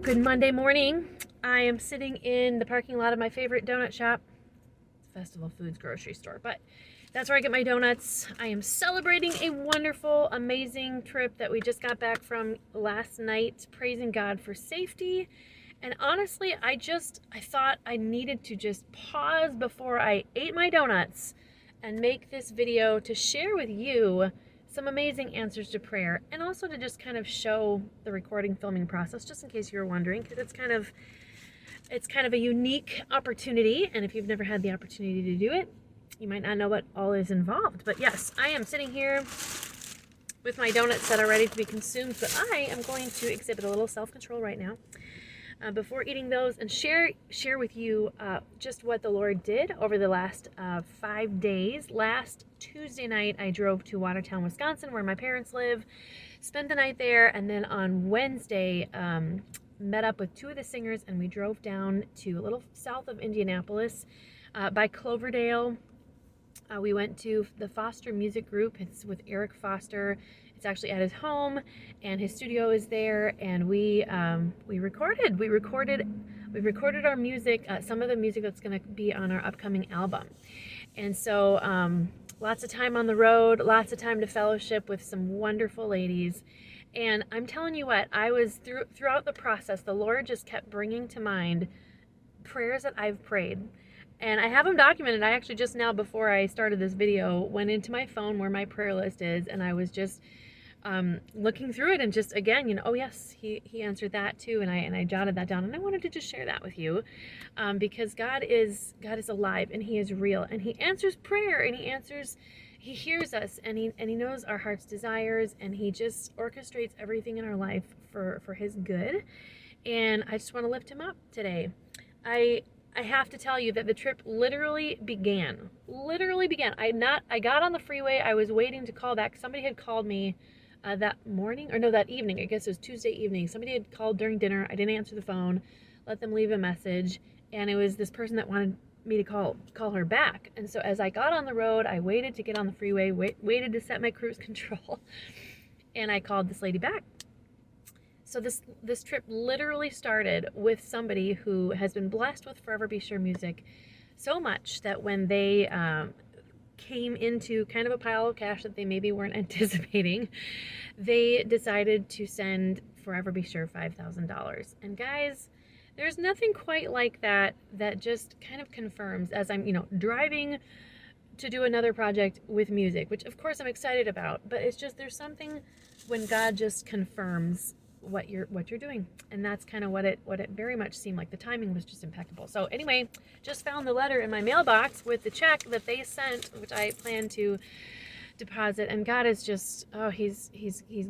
Good Monday morning. I am sitting in the parking lot of my favorite donut shop. It's Festival Foods grocery store, but that's where I get my donuts. I am celebrating a wonderful, amazing trip that we just got back from last night, praising God for safety. And honestly, I thought I needed to just pause before I ate my donuts and make this video to share with you some amazing answers to prayer, and also to just kind of show the recording filming process, just in case you were wondering, because it's kind of a unique opportunity, and if you've never had the opportunity to do it, you might not know what all is involved. But yes, I am sitting here with my donuts that are ready to be consumed, but I am going to exhibit a little self-control right now before eating those, and share with you just what the Lord did over the last 5 days. Last Tuesday night, I drove to Watertown, Wisconsin, where my parents live, spent the night there, and then on Wednesday, met up with two of the singers, and we drove down to a little south of Indianapolis by Cloverdale. We went to the Foster Music Group. It's with Eric Foster. It's actually at his home, and his studio is there. And we recorded our music, some of the music that's going to be on our upcoming album. And so lots of time on the road, lots of time to fellowship with some wonderful ladies. And I'm telling you what, I was throughout the process, the Lord just kept bringing to mind prayers that I've prayed. And I have them documented. I actually just now, before I started this video, went into my phone where my prayer list is, and I was just looking through it, and just again, oh yes, he answered that too, and I jotted that down, and I wanted to just share that with you, because God is alive, and He is real, and He answers prayer, and He hears us, and He knows our heart's desires, and He just orchestrates everything in our life for His good. And I just want to lift Him up today. I have to tell you that the trip literally began. I got on the freeway. I was waiting to call back. Somebody had called me that morning, or no, that evening. I guess it was Tuesday evening. Somebody had called during dinner. I didn't answer the phone, let them leave a message, and it was this person that wanted me to call her back. And so as I got on the road, I waited to get on the freeway, waited to set my cruise control, and I called this lady back. So this trip literally started with somebody who has been blessed with Forever Be Sure music so much that when they came into kind of a pile of cash that they maybe weren't anticipating, they decided to send Forever Be Sure $5,000. And guys, there's nothing quite like that just kind of confirms, as I'm driving to do another project with music, which of course I'm excited about, but it's just, there's something when God just confirms what you're doing, and that's kind of what it very much seemed like. The timing was just impeccable. So anyway, just found the letter in my mailbox with the check that they sent, which I plan to deposit, and God is just, oh, he's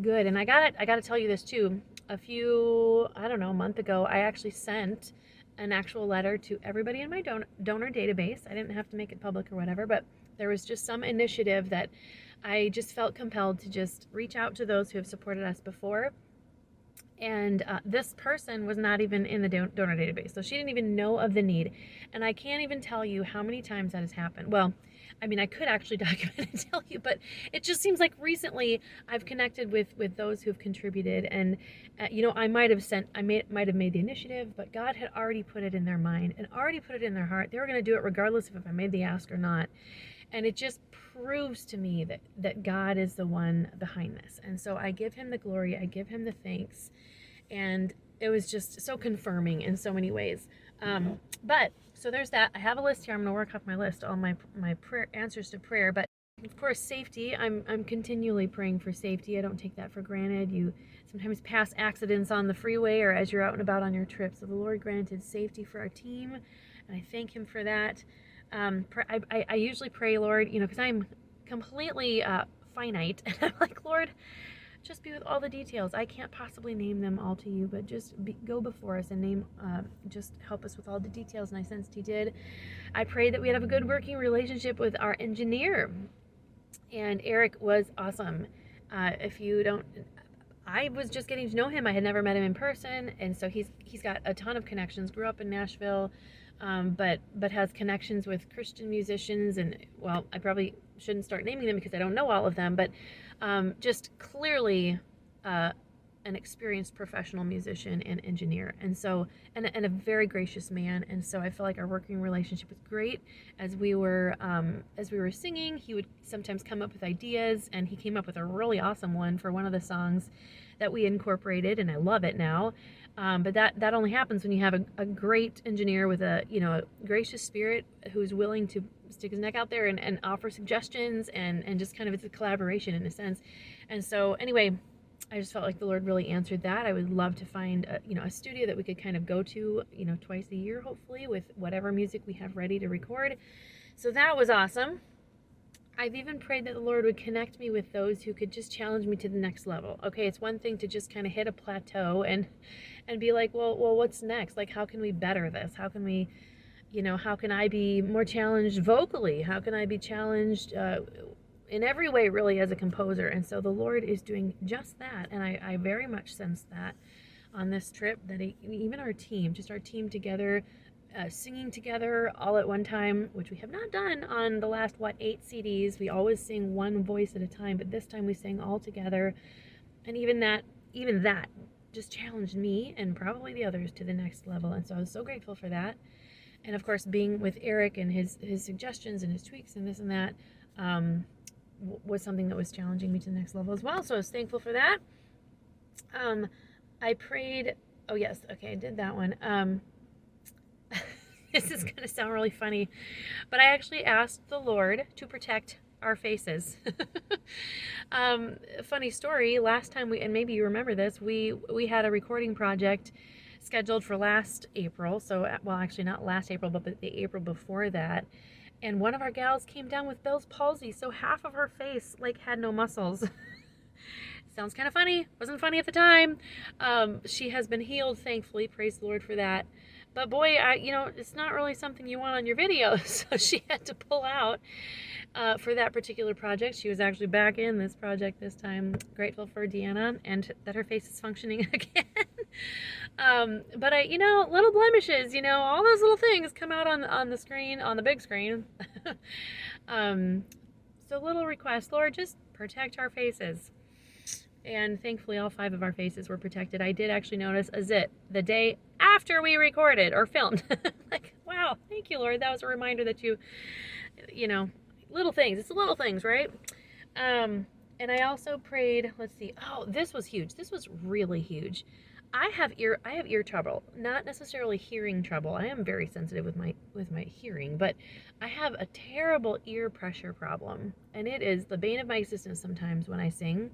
good. And I gotta tell you this too. A month ago, I actually sent an actual letter to everybody in my donor database. I didn't have to make it public or whatever, but there was just some initiative that I just felt compelled to just reach out to those who have supported us before. And this person was not even in the donor database, so she didn't even know of the need. And I can't even tell you how many times that has happened. Well, I mean, I could actually document and tell you, but it just seems like recently I've connected with those who've contributed, and I might have made the initiative, but God had already put it in their mind and already put it in their heart. They were going to do it regardless of if I made the ask or not. And it just proves to me that God is the one behind this. And so I give Him the glory, I give Him the thanks. And it was just so confirming in so many ways. But so there's that. I have a list here. I'm going to work off my list, all my prayer answers to prayer. But of course, safety. I'm continually praying for safety. I don't take that for granted. You sometimes pass accidents on the freeway or as you're out and about on your trip. So the Lord granted safety for our team, and I thank Him for that. I usually pray, Lord, because I'm completely finite, and I'm like, Lord, just be with all the details. I can't possibly name them all to you, but just go before us and just help us with all the details. And I sensed He did. I prayed that we'd have a good working relationship with our engineer, and Eric was awesome. If you don't, I was just getting to know him. I had never met him in person, and so he's got a ton of connections. Grew up in Nashville, but has connections with Christian musicians, and well, I probably shouldn't start naming them because I don't know all of them, but just clearly an an experienced professional musician and engineer, and so and a very gracious man. And so I feel like our working relationship was great. As we were singing, he would sometimes come up with ideas, and he came up with a really awesome one for one of the songs that we incorporated, and I love it now. But that only happens when you have a great engineer with a gracious spirit who's willing to stick his neck out there and offer suggestions, and just kind of, it's a collaboration in a sense. And so anyway, I just felt like the Lord really answered that. I would love to find a studio that we could kind of go to twice a year, hopefully, with whatever music we have ready to record. So that was awesome. I've even prayed that the Lord would connect me with those who could just challenge me to the next level. Okay, it's one thing to just kind of hit a plateau and be like, well, what's next? Like, how can we better this? How can we, how can I be more challenged vocally? How can I be challenged in every way, really, as a composer? And so the Lord is doing just that, and I very much sense that on this trip, that even our team together, singing together all at one time, which we have not done on the last 8 CDs. We always sing one voice at a time, but this time we sang all together, and even that just challenged me and probably the others to the next level. And so I was so grateful for that. And of course, being with Eric and his suggestions and his tweaks and this and that was something that was challenging me to the next level as well. So I was thankful for that. I prayed. Oh yes, okay, I did that one. This is going to sound really funny, but I actually asked the Lord to protect our faces. Funny story, last time and maybe you remember this, we had a recording project scheduled for last April. So, well, actually not last April, but the April before that. And one of our gals came down with Bell's palsy, so half of her face had no muscles. Sounds kind of funny. Wasn't funny at the time. She has been healed, thankfully. Praise the Lord for that. But boy, it's not really something you want on your videos. So she had to pull out for that particular project. She was actually back in this project this time. Grateful for Deanna and that her face is functioning again. But little blemishes, all those little things come out on the screen, on the big screen. So little request, Lord, just protect our faces. And thankfully all 5 of our faces were protected. I did actually notice a zit the day after we recorded or filmed. Like, wow, thank you, Lord. That was a reminder that little things. It's the little things, right? And I also prayed, let's see. Oh, this was huge. This was really huge. I have ear trouble, not necessarily hearing trouble. I am very sensitive with my hearing, but I have a terrible ear pressure problem, and it is the bane of my existence sometimes when I sing.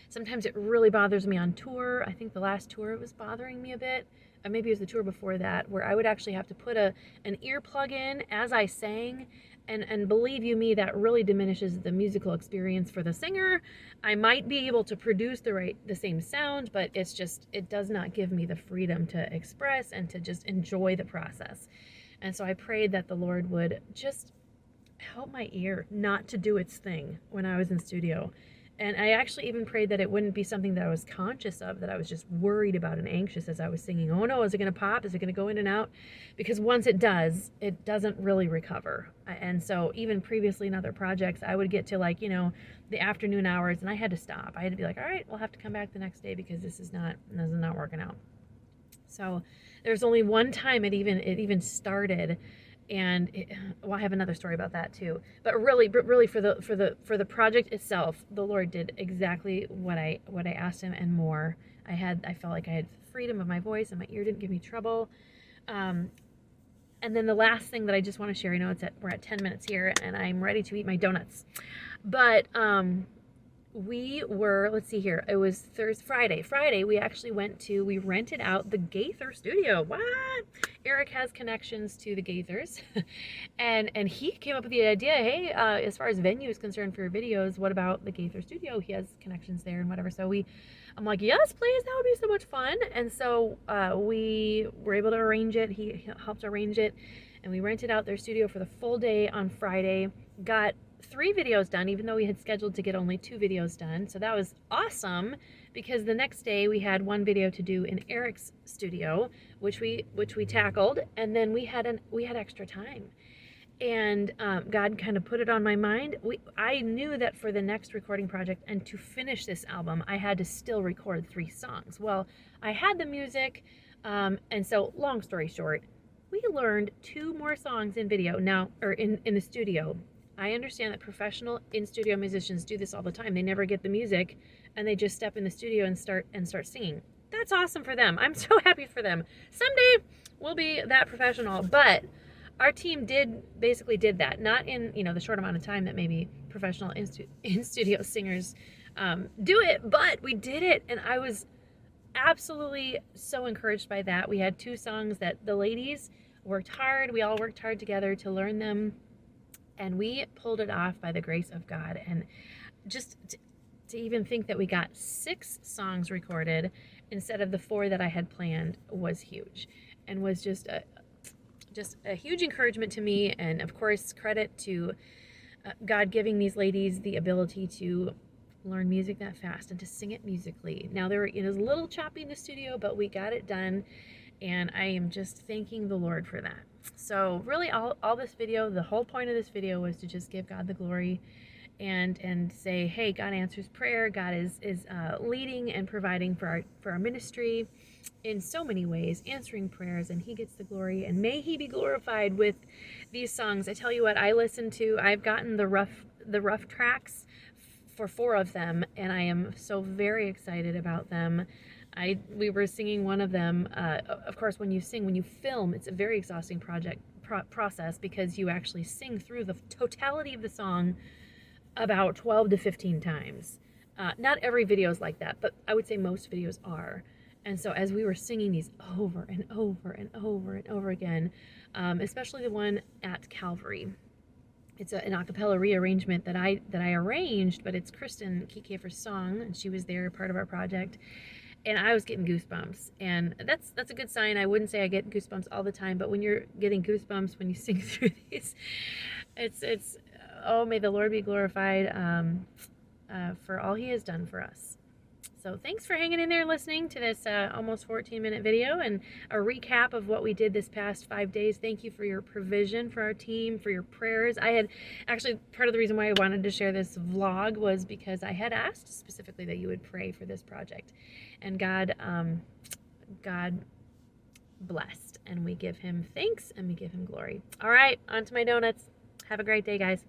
Sometimes it really bothers me on tour. I think the last tour it was bothering me a bit. Or maybe it was the tour before that, where I would actually have to put an earplug in as I sang. And believe you me, that really diminishes the musical experience for the singer. I might be able to produce the same sound, but it does not give me the freedom to express and to just enjoy the process. And so I prayed that the Lord would just help my ear not to do its thing when I was in studio. And I actually even prayed that it wouldn't be something that I was conscious of, that I was just worried about and anxious as I was singing. Oh no, is it going to pop? Is it going to go in and out? Because once it does, it doesn't really recover. And so even previously in other projects, I would get to the afternoon hours and I had to stop. I had to be like, all right, we'll have to come back the next day because this is not working out. So there's only one time it even started. And I have another story about that too. But really for the project itself, the Lord did exactly what I asked Him and more. I felt like I had freedom of my voice and my ear didn't give me trouble. And then the last thing that I just want to share, we're at 10 minutes here and I'm ready to eat my donuts. But let's see here, it was Friday, we actually we rented out the Gaither studio. What? Eric has connections to the Gaithers, and he came up with the idea, hey, as far as venue is concerned for your videos, what about the Gaither studio? He has connections there and whatever. So I'm like, yes, please, that would be so much fun. And so we were able to arrange it. He helped arrange it, and we rented out their studio for the full day on Friday. Got 3 videos done, even though we had scheduled to get only 2 videos done. So that was awesome, because the next day we had 1 video to do in Eric's studio, which we tackled, and then we had extra time. And God kind of put it on my mind. I knew that for the next recording project and to finish this album, I had to still record 3 songs. Well, I had the music, and so long story short, we learned 2 more songs in video now, or in the studio. I understand that professional in-studio musicians do this all the time. They never get the music, and they just step in the studio and start singing. That's awesome for them. I'm so happy for them. Someday we'll be that professional, but our team basically did that, not in the short amount of time that maybe professional in-studio singers do it, but we did it, and I was absolutely so encouraged by that. We had 2 songs that the ladies worked hard. We all worked hard together to learn them, and we pulled it off by the grace of God. And just to even think that we got 6 songs recorded instead of the 4 that I had planned was huge, and was just a huge encouragement to me. And of course, credit to God giving these ladies the ability to learn music that fast and to sing it musically. Now, there was a little choppy in the studio, but we got it done, and I am just thanking the Lord for that. So really, all this video, the whole point of this video was to just give God the glory and say, hey, God answers prayer. God is leading and providing for our ministry in so many ways, answering prayers, and he gets the glory, and may he be glorified with these songs. I tell you what, I've gotten the rough tracks for 4 of them, and I am so very excited about them. We were singing one of them. Of course, when you film, it's a very exhausting process, because you actually sing through the totality of the song about 12 to 15 times. Not every video is like that, but I would say most videos are. And so as we were singing these over and over and over and over again, especially the one at Calvary, it's an a cappella rearrangement that I arranged, but it's Kristen Kiekefer's song, and she was there, part of our project, and I was getting goosebumps, and that's a good sign. I wouldn't say I get goosebumps all the time, but when you're getting goosebumps when you sing through these, it's oh, may the Lord be glorified for all he has done for us. So thanks for hanging in there listening to this almost 14-minute video and a recap of what we did this past 5 days. Thank you for your provision for our team, for your prayers. I had actually, part of the reason why I wanted to share this vlog was because I had asked specifically that you would pray for this project. And God blessed, and we give him thanks and we give him glory. All right, on to my donuts. Have a great day, guys.